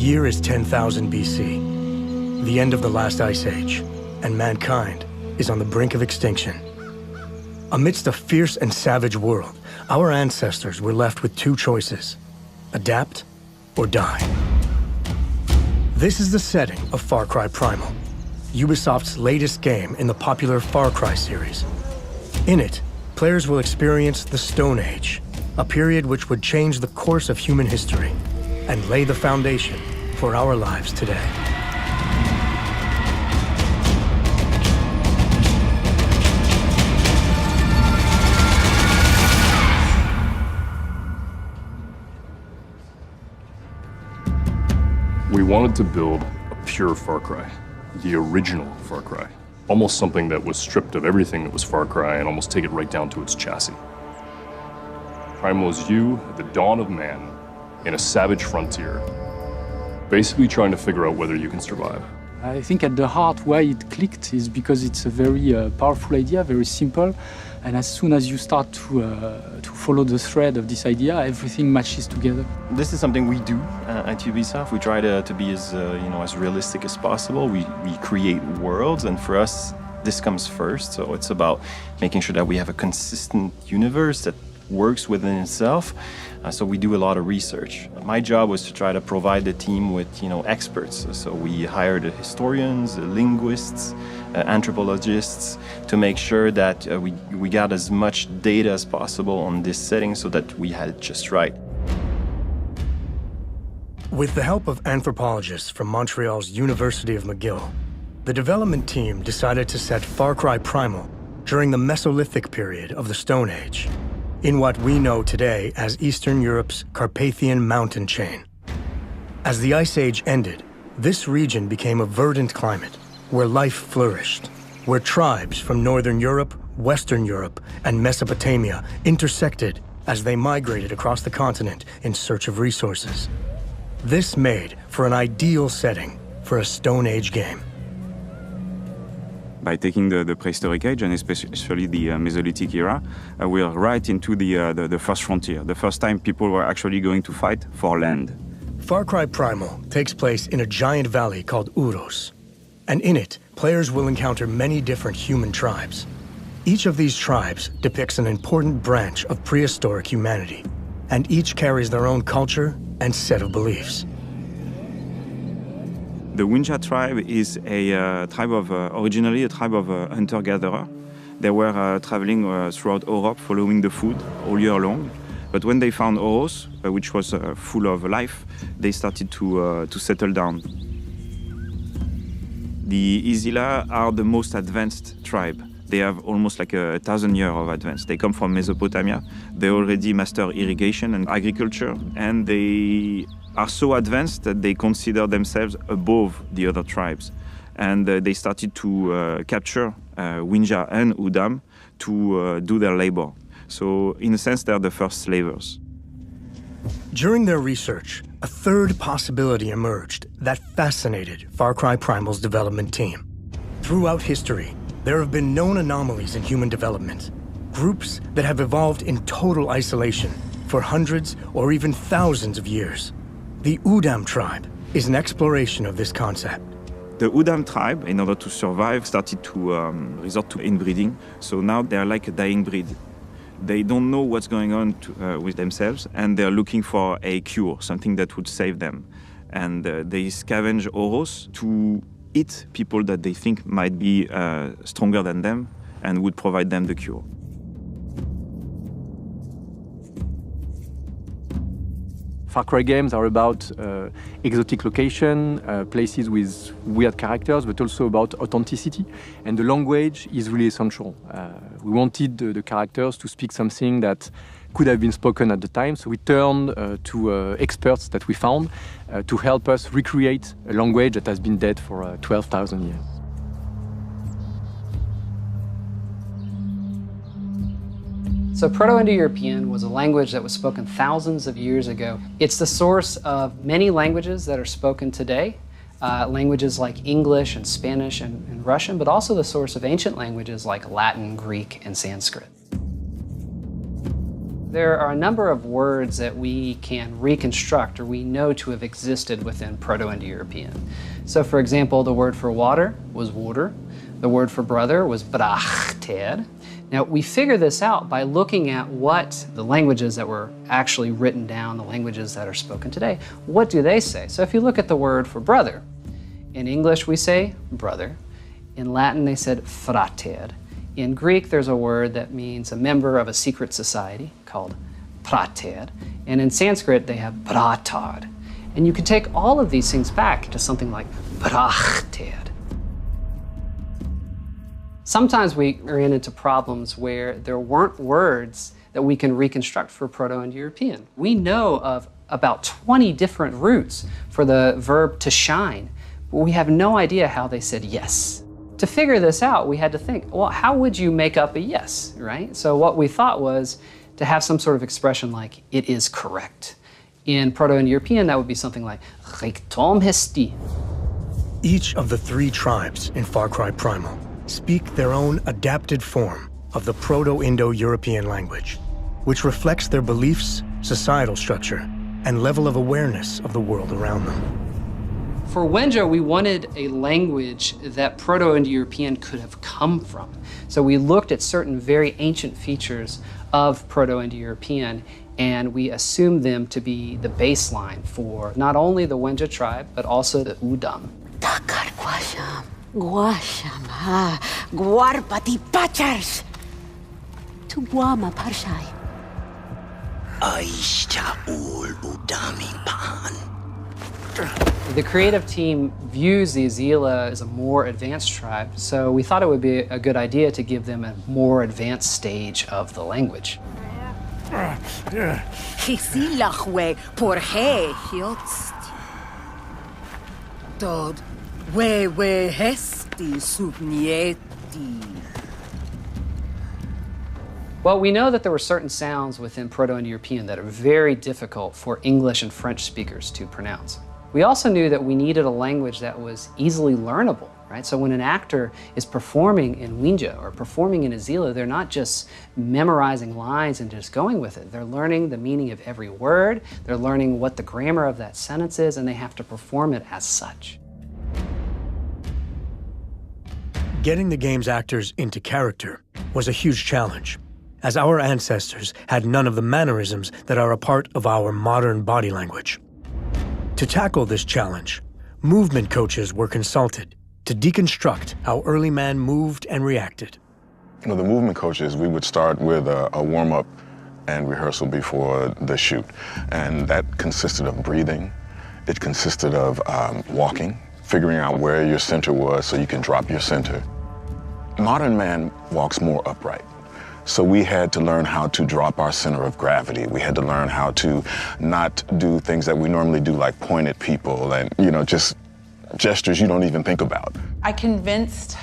year is 10,000 BC, the end of the last ice age, and mankind is on the brink of extinction. Amidst a fierce and savage world, our ancestors were left with two choices: adapt or die. This is the setting of Far Cry Primal, Ubisoft's latest game in the popular Far Cry series. In it, players will experience the Stone Age, a period which would change the course of human history and lay the foundation for our lives today. We wanted to build a pure Far Cry, the original Far Cry. Almost something that was stripped of everything that was Far Cry and almost take it right down to its chassis. Primal is you at the dawn of man in a savage frontier, basically trying to figure out whether you can survive. I think at the heart why it clicked is because it's a very powerful idea, very simple, and as soon as you start to follow the thread of this idea, everything matches together. This is something we do at Ubisoft. We try to be as as realistic as possible. We create worlds, and for us, this comes first. So it's about making sure that we have a consistent universe that works within itself. So we do a lot of research. My job was to try to provide the team with experts. So we hired historians, linguists, anthropologists to make sure that we got as much data as possible on this setting so that we had it just right. With the help of anthropologists from Montreal's University of McGill, the development team decided to set Far Cry Primal during the Mesolithic period of the Stone Age, in what we know today as Eastern Europe's Carpathian mountain chain. As the Ice Age ended, this region became a verdant climate where life flourished, where tribes from Northern Europe, Western Europe, and Mesopotamia intersected as they migrated across the continent in search of resources. This made for an ideal setting for a Stone Age game. By taking the prehistoric age, and especially the Mesolithic era, we are right into the first frontier, the first time people were actually going to fight for land. Far Cry Primal takes place in a giant valley called Uros, and in it, players will encounter many different human tribes. Each of these tribes depicts an important branch of prehistoric humanity, and each carries their own culture and set of beliefs. The Winja tribe is a tribe of, originally a tribe of hunter-gatherer. They were traveling throughout Europe following the food all year long. But when they found Oros, which was full of life, they started to settle down. The Isila are the most advanced tribe. They have almost like 1,000 years of advance. They come from Mesopotamia. They already master irrigation and agriculture, and they are so advanced that they consider themselves above the other tribes. And they started to capture Winja and Udam to do their labor. So in a sense, they're the first slavers. During their research, a third possibility emerged that fascinated Far Cry Primal's development team. Throughout history, there have been known anomalies in human development, groups that have evolved in total isolation for hundreds or even thousands of years. The Udam tribe is an exploration of this concept. The Udam tribe, in order to survive, started to resort to inbreeding. So now they're like a dying breed. They don't know what's going on with themselves, and they're looking for a cure, something that would save them. And they scavenge Oros to eat people that they think might be stronger than them and would provide them the cure. Far Cry games are about exotic location, places with weird characters, but also about authenticity. And the language is really essential. We wanted the characters to speak something that could have been spoken at the time, so we turned to experts that we found to help us recreate a language that has been dead for 12,000 years. So Proto-Indo-European was a language that was spoken thousands of years ago. It's the source of many languages that are spoken today, languages like English and Spanish and Russian, but also the source of ancient languages like Latin, Greek, and Sanskrit. There are a number of words that we can reconstruct or we know to have existed within Proto-Indo-European. So for example, the word for water was water. The word for brother was brachted. Now we figure this out by looking at what the languages that were actually written down, the languages that are spoken today, what do they say? So if you look at the word for brother, in English we say brother. In Latin they said frater. In Greek, there's a word that means a member of a secret society called prater. And in Sanskrit, they have bratad. And you can take all of these things back to something like brachted. Sometimes we ran into problems where there weren't words that we can reconstruct for Proto-Indo-European. We know of about 20 different roots for the verb to shine, but we have no idea how they said yes. To figure this out, we had to think, well, how would you make up a yes, right? So what we thought was to have some sort of expression like, it is correct. In Proto-Indo-European, that would be something like, Richtom hesti. Each of the 3 tribes in Far Cry Primal speak their own adapted form of the Proto-Indo-European language, which reflects their beliefs, societal structure, and level of awareness of the world around them. For Wenja, we wanted a language that Proto-Indo-European could have come from. So we looked at certain very ancient features of Proto-Indo-European, and we assumed them to be the baseline for not only the Wenja tribe, but also the Udam. The creative team views the Azila as a more advanced tribe, so we thought it would be a good idea to give them a more advanced stage of the language. Well, we know that there were certain sounds within Proto-Indo-European that are very difficult for English and French speakers to pronounce. We also knew that we needed a language that was easily learnable, right? So when an actor is performing in Wenja or performing in Azila, they're not just memorizing lines and just going with it. They're learning the meaning of every word, they're learning what the grammar of that sentence is, and they have to perform it as such. Getting the game's actors into character was a huge challenge, as our ancestors had none of the mannerisms that are a part of our modern body language. To tackle this challenge, movement coaches were consulted to deconstruct how early man moved and reacted. The movement coaches, we would start with a warm-up and rehearsal before the shoot. And that consisted of breathing. It consisted of walking, figuring out where your center was so you can drop your center. Modern man walks more upright. So we had to learn how to drop our center of gravity. We had to learn how to not do things that we normally do, like point at people and, just gestures you don't even think about. I convinced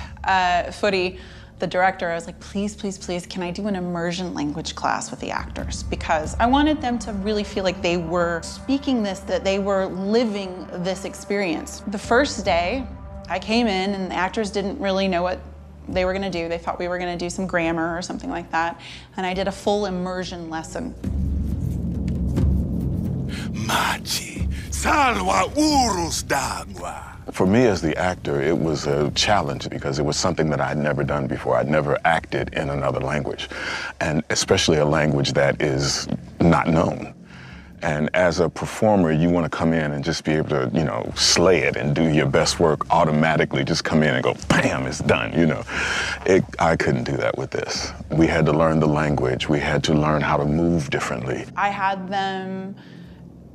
Footy, the director, I was like, please, please, please, can I do an immersion language class with the actors? Because I wanted them to really feel like they were speaking this, that they were living this experience. The first day, I came in and the actors didn't really know what they were going to do. They thought we were going to do some grammar or something like that. And I did a full immersion lesson. For me as the actor, it was a challenge because it was something that I'd never done before. I'd never acted in another language, and especially a language that is not known. And as a performer, you want to come in and just be able to, slay it and do your best work automatically. Just come in and go, bam, it's done, I couldn't do that with this. We had to learn the language. We had to learn how to move differently. I had them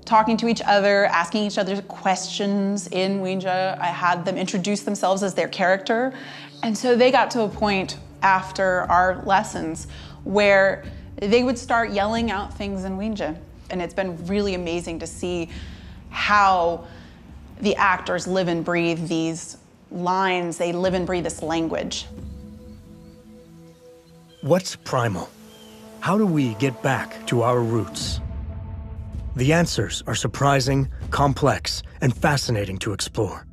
talking to each other, asking each other questions in Wenja. I had them introduce themselves as their character. And so they got to a point after our lessons where they would start yelling out things in Wenja. And it's been really amazing to see how the actors live and breathe these lines, they live and breathe this language. What's primal? How do we get back to our roots? The answers are surprising, complex, and fascinating to explore.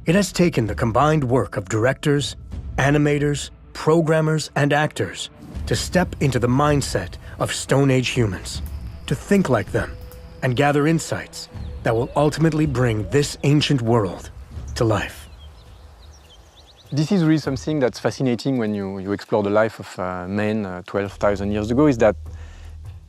It has taken the combined work of directors, animators, programmers, and actors to step into the mindset of Stone Age humans, to think like them, and gather insights that will ultimately bring this ancient world to life. This is really something that's fascinating when you explore the life of men 12,000 years ago, is that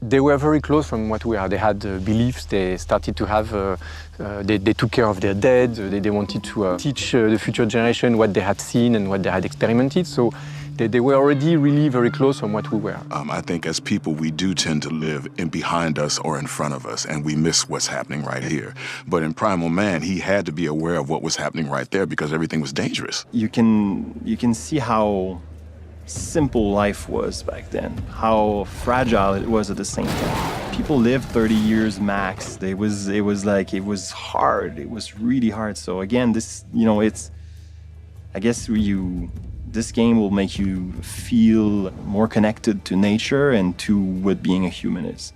they were very close from what we are. They had beliefs, they started to have, they took care of their dead, they wanted to teach the future generation what they had seen and what they had experimented. So they were already really very close from what we were. I think as people, we do tend to live in behind us or in front of us, and we miss what's happening right here. But in Primal Man, he had to be aware of what was happening right there because everything was dangerous. You can see how simple life was back then, how fragile it was at the same time. People lived 30 years max. It was hard. It was really hard. So again, this, I guess this game will make you feel more connected to nature and to what being a human is.